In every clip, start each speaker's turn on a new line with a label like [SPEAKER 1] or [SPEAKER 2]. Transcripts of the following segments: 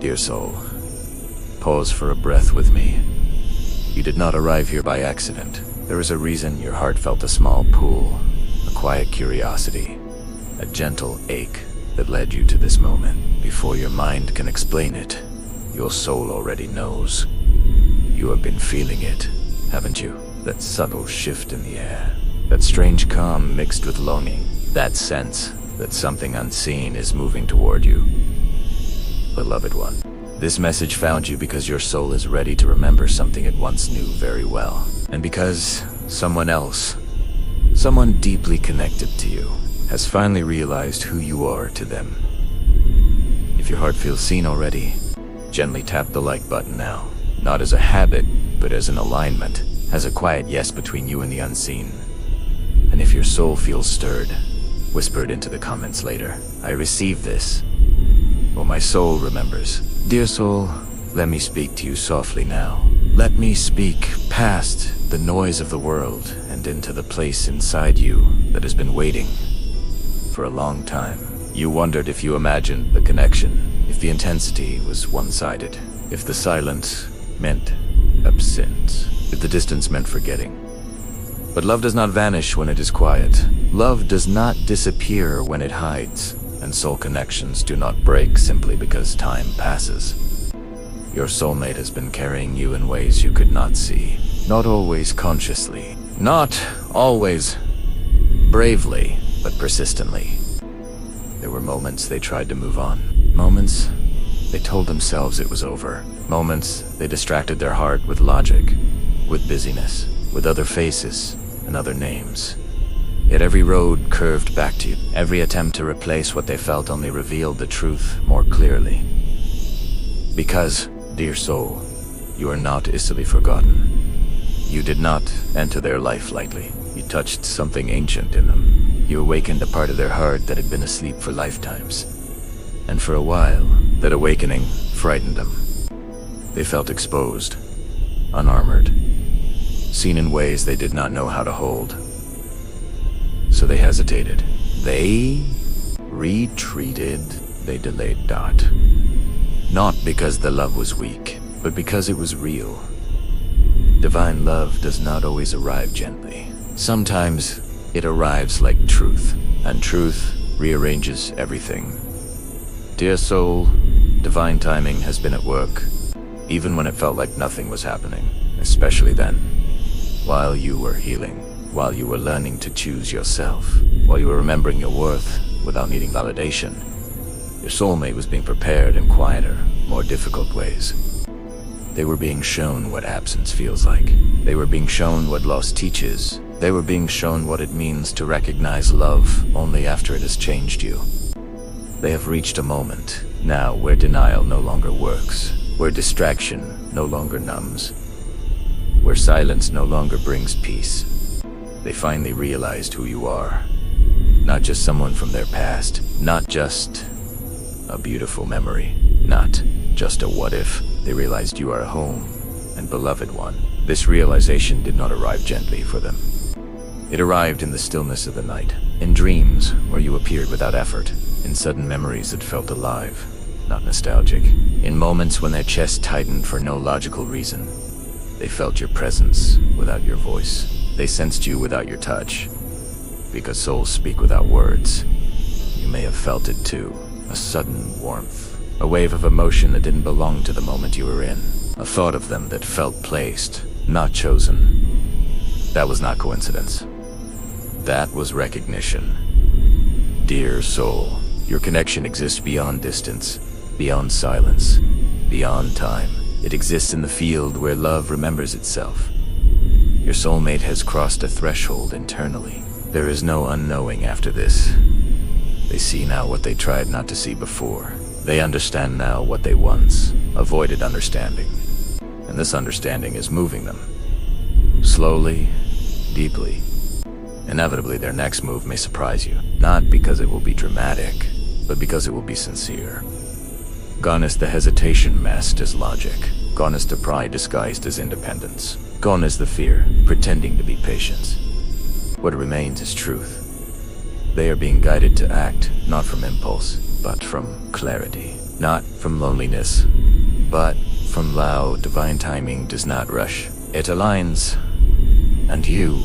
[SPEAKER 1] Dear soul, pause for a breath with me. You did not arrive here by accident. There is a reason your heart felt a small pull, a quiet curiosity, a gentle ache that led you to this moment. Before your mind can explain it, your soul already knows. You have been feeling it, haven't you? That subtle shift in the air, that strange calm mixed with longing, that sense that something unseen is moving toward you. Beloved one, this message found you because your soul is ready to remember something it once knew very well. And because someone else, someone deeply connected to you, has finally realized who you are to them. If your heart feels seen already, gently tap the like button now. Not as a habit, but as an alignment, as a quiet yes between you and the unseen. And if your soul feels stirred, whisper it into the comments later. I receive this. Well, my soul remembers. Dear soul, let me speak to you softly now. Let me speak past the noise of the world and into the place inside you that has been waiting for a long time. You wondered if you imagined the connection, if the intensity was one-sided, if the silence meant absence, if the distance meant forgetting. But love does not vanish when it is quiet. Love does not disappear when it hides. And soul connections do not break simply because time passes. Your soulmate has been carrying you in ways you could not see. Not always consciously. Not always bravely, but persistently. There were moments they tried to move on. Moments they told themselves it was over. Moments they distracted their heart with logic, with busyness, with other faces and other names. Yet every road curved back to you. Every attempt to replace what they felt only revealed the truth more clearly. Because, dear soul, you are not easily forgotten. You did not enter their life lightly. You touched something ancient in them. You awakened a part of their heart that had been asleep for lifetimes. And for a while, that awakening frightened them. They felt exposed, unarmored, seen in ways they did not know how to hold. So they hesitated. They retreated. They delayed dot. Not because the love was weak, but because it was real. Divine love does not always arrive gently. Sometimes it arrives like truth, and truth rearranges everything. Dear soul, divine timing has been at work, even when it felt like nothing was happening, especially then, while you were healing. While you were learning to choose yourself, while you were remembering your worth without needing validation, your soulmate was being prepared in quieter, more difficult ways. They were being shown what absence feels like. They were being shown what loss teaches. They were being shown what it means to recognize love only after it has changed you. They have reached a moment now where denial no longer works, where distraction no longer numbs, where silence no longer brings peace. They finally realized who you are. Not just someone from their past. Not just a beautiful memory. Not just a what if. They realized you are a home and beloved one. This realization did not arrive gently for them. It arrived in the stillness of the night. In dreams where you appeared without effort. In sudden memories that felt alive, not nostalgic. In moments when their chest tightened for no logical reason. They felt your presence without your voice. They sensed you without your touch. Because souls speak without words. You may have felt it too. A sudden warmth. A wave of emotion that didn't belong to the moment you were in. A thought of them that felt placed, not chosen. That was not coincidence. That was recognition. Dear soul, your connection exists beyond distance, beyond silence, beyond time. It exists in the field where love remembers itself. Your soulmate has crossed a threshold internally. There is no unknowing after this. They see now what they tried not to see before. They understand now what they once avoided understanding. And this understanding is moving them. Slowly, deeply. Inevitably, their next move may surprise you. Not because it will be dramatic, but because it will be sincere. Gone is the hesitation masked as logic. Gone is the pride disguised as independence. Gone is the fear, pretending to be patience. What remains is truth. They are being guided to act, not from impulse, but from clarity. not from loneliness, but from loud, divine timing does not rush. It aligns. And you,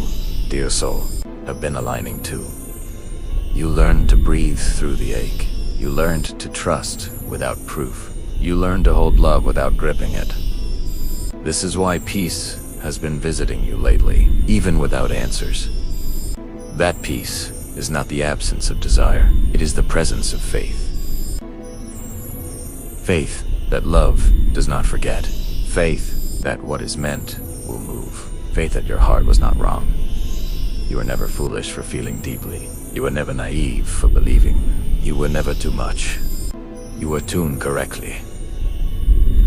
[SPEAKER 1] dear soul, have been aligning too. You learned to breathe through the ache. You learned to trust without proof. You learned to hold love without gripping it. This is why peace has been visiting you lately, even without answers. That peace is not the absence of desire. It is the presence of faith. Faith that love does not forget. Faith that what is meant will move. Faith that your heart was not wrong. You were never foolish for feeling deeply. You were never naive for believing. You were never too much. You were tuned correctly.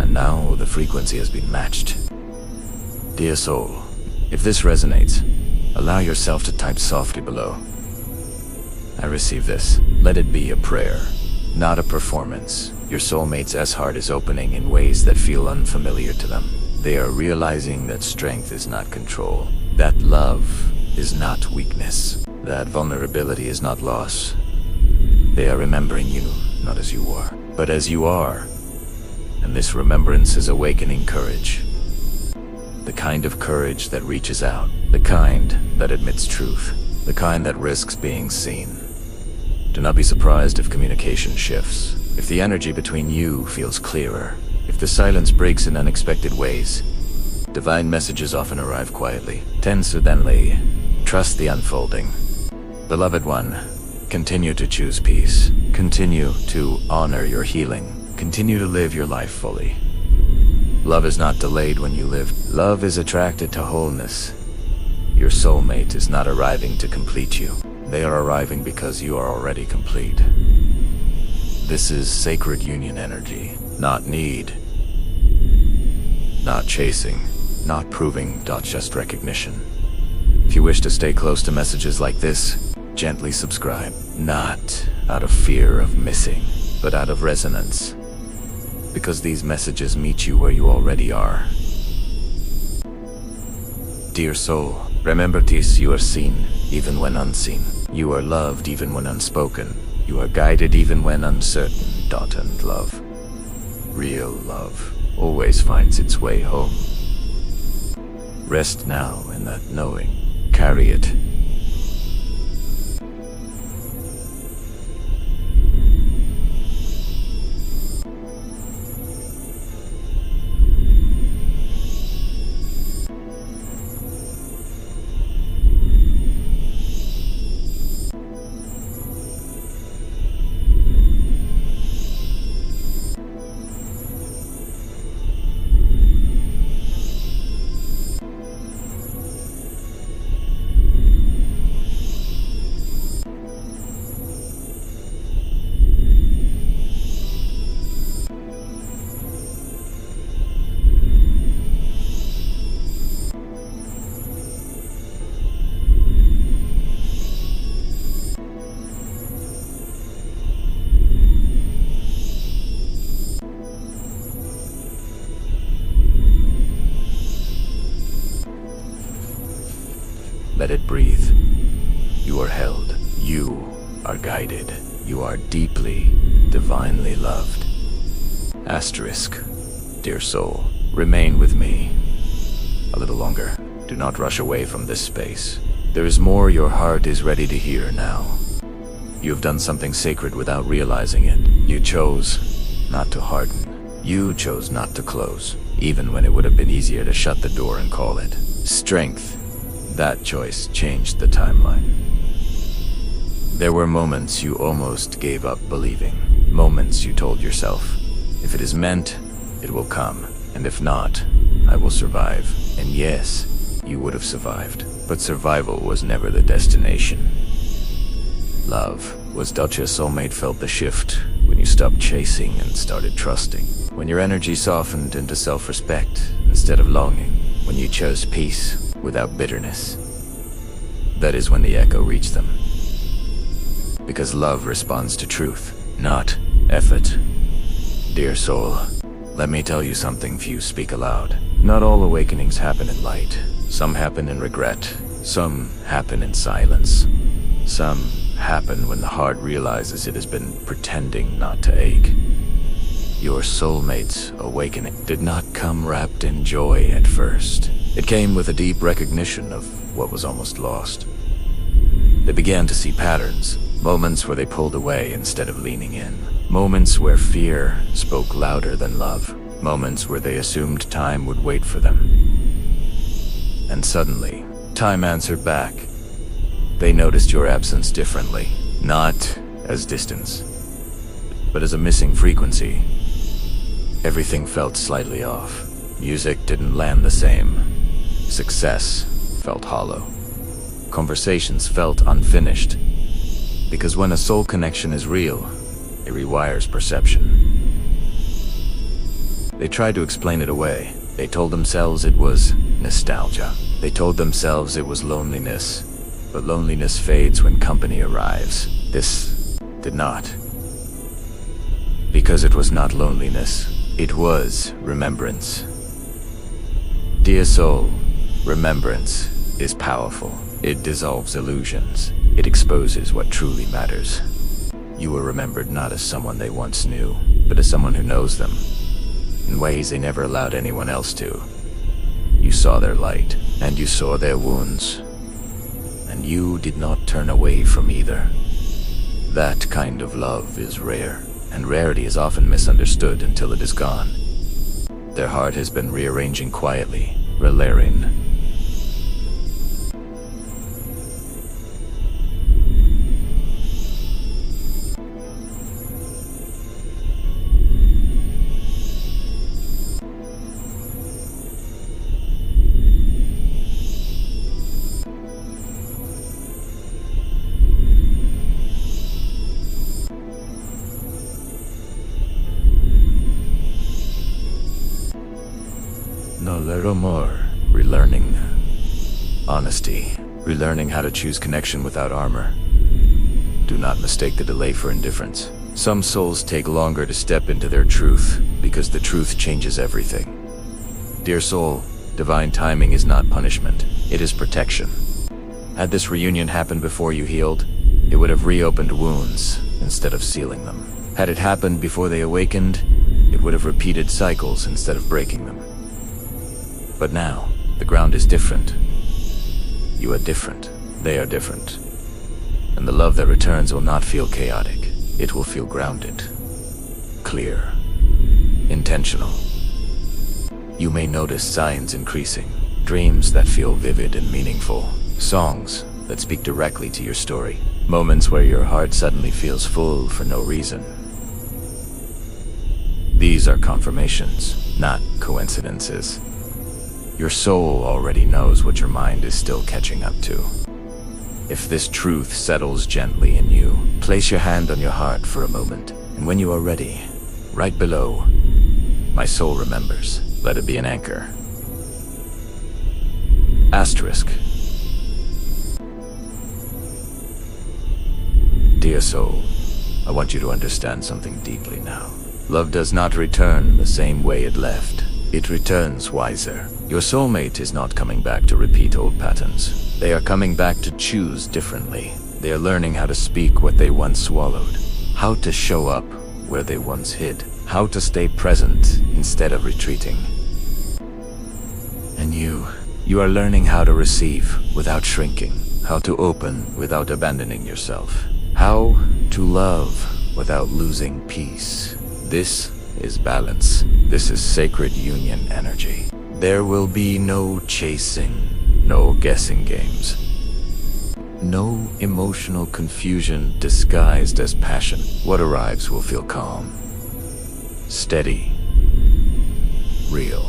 [SPEAKER 1] And now the frequency has been matched. Dear soul, if this resonates, allow yourself to type softly below. I receive this. Let it be a prayer, not a performance. Your soulmate's S-heart is opening in ways that feel unfamiliar to them. They are realizing that strength is not control, that love is not weakness, that vulnerability is not loss. They are remembering you, not as you were, but as you are. And this remembrance is awakening courage. The kind of courage that reaches out, the kind that admits truth, the kind that risks being seen. Do not be surprised if communication shifts, if the energy between you feels clearer, if the silence breaks in unexpected ways. Divine messages often arrive quietly, tenderly. Trust the unfolding. Beloved one, continue to choose peace. Continue to honor your healing. Continue to live your life fully. Love is not delayed when you live. Love is attracted to wholeness. Your soulmate is not arriving to complete you. They are arriving because you are already complete. This is sacred union energy, not need, not chasing, not proving, not just recognition. If you wish to stay close to messages like this, gently subscribe. Not out of fear of missing, but out of resonance. Because these messages meet you where you already are. Dear soul, remember this: you are seen, even when unseen. You are loved, even when unspoken. You are guided, even when uncertain. And love, real love, always finds its way home. Rest now in that knowing. Carry it. Let it breathe. You are held. You are guided. You are deeply, divinely loved. Asterisk. Dear soul, remain with me a little longer. Do not rush away from this space. There is more your heart is ready to hear now. You have done something sacred without realizing it. You chose not to harden. You chose not to close, even when it would have been easier to shut the door and call it strength. That choice changed the timeline. There were moments you almost gave up believing. Moments you told yourself, if it is meant, it will come. And if not, I will survive. And yes, you would have survived. But survival was never the destination. Love was what your soulmate felt the shift when you stopped chasing and started trusting. When your energy softened into self-respect instead of longing. When you chose peace without bitterness. That is when the echo reached them. Because love responds to truth, not effort. Dear soul, let me tell you something few speak aloud. Not all awakenings happen in light. Some happen in regret. Some happen in silence. Some happen when the heart realizes it has been pretending not to ache. Your soulmate's awakening did not come wrapped in joy at first. It came with a deep recognition of what was almost lost. They began to see patterns, moments where they pulled away instead of leaning in, moments where fear spoke louder than love, moments where they assumed time would wait for them. And suddenly, time answered back. They noticed your absence differently, not as distance, but as a missing frequency. Everything felt slightly off. Music didn't land the same. Success felt hollow. Conversations felt unfinished. Because when a soul connection is real, it rewires perception. They tried to explain it away. They told themselves it was nostalgia. They told themselves it was loneliness. But loneliness fades when company arrives. This did not. Because it was not loneliness, it was remembrance. Dear soul, remembrance is powerful. It dissolves illusions. It exposes what truly matters. You were remembered not as someone they once knew, but as someone who knows them, in ways they never allowed anyone else to. You saw their light, and you saw their wounds, and you did not turn away from either. That kind of love is rare, and rarity is often misunderstood until it is gone. Their heart has been rearranging quietly, relaring. No little more. Relearning honesty. Relearning how to choose connection without armor. Do not mistake the delay for indifference. Some souls take longer to step into their truth because the truth changes everything. Dear soul, divine timing is not punishment. It is protection. Had this reunion happened before you healed, it would have reopened wounds instead of sealing them. Had it happened before they awakened, it would have repeated cycles instead of breaking them. But now, the ground is different. You are different. They are different. And the love that returns will not feel chaotic. It will feel grounded, clear, intentional. You may notice signs increasing, dreams that feel vivid and meaningful, songs that speak directly to your story, moments where your heart suddenly feels full for no reason. These are confirmations, not coincidences. Your soul already knows what your mind is still catching up to. If this truth settles gently in you, place your hand on your heart for a moment, and when you are ready, right below, my soul remembers. Let it be an anchor. Asterisk. Dear soul, I want you to understand something deeply now. Love does not return the same way it left. It returns wiser. Your soulmate is not coming back to repeat old patterns. They are coming back to choose differently. They are learning how to speak what they once swallowed, how to show up where they once hid, how to stay present instead of retreating. And you are learning how to receive without shrinking, how to open without abandoning yourself, how to love without losing peace. This is balance. This is sacred union energy. There will be no chasing, no guessing games, no emotional confusion disguised as passion. What arrives will feel calm, steady, real.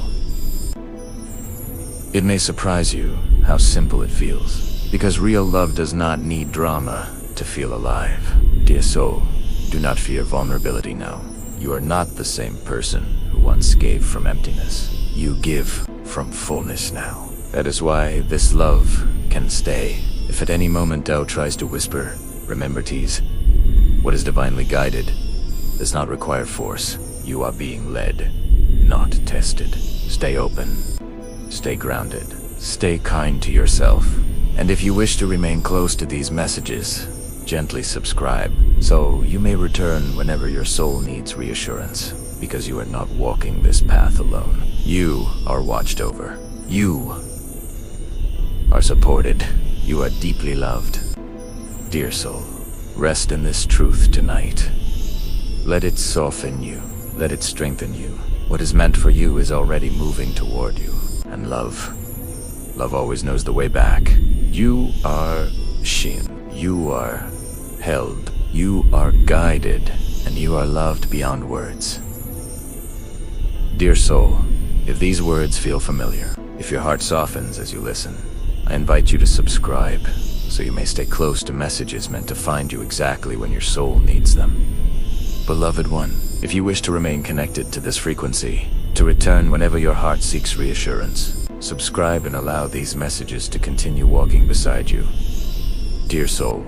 [SPEAKER 1] It may surprise you how simple it feels, because real love does not need drama to feel alive. Dear soul, do not fear vulnerability now. You are not the same person who once gave from emptiness. You give from fullness now. That is why this love can stay. If at any moment doubt tries to whisper, remember tease. What is divinely guided does not require force. You are being led, not tested. Stay open. Stay grounded. Stay kind to yourself. And if you wish to remain close to these messages, gently subscribe, so you may return whenever your soul needs reassurance. because you are not walking this path alone. You are watched over. You are supported. You are deeply loved. Dear soul, rest in this truth tonight. Let it soften you. Let it strengthen you. What is meant for you is already moving toward you. And love always knows the way back. You are seen. You are held. You are guided. And you are loved beyond words. Dear soul, if these words feel familiar, if your heart softens as you listen, I invite you to subscribe so you may stay close to messages meant to find you exactly when your soul needs them. Beloved one, if you wish to remain connected to this frequency, to return whenever your heart seeks reassurance, subscribe and allow these messages to continue walking beside you. Dear soul,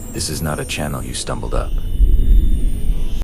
[SPEAKER 1] this is not a channel you stumbled up.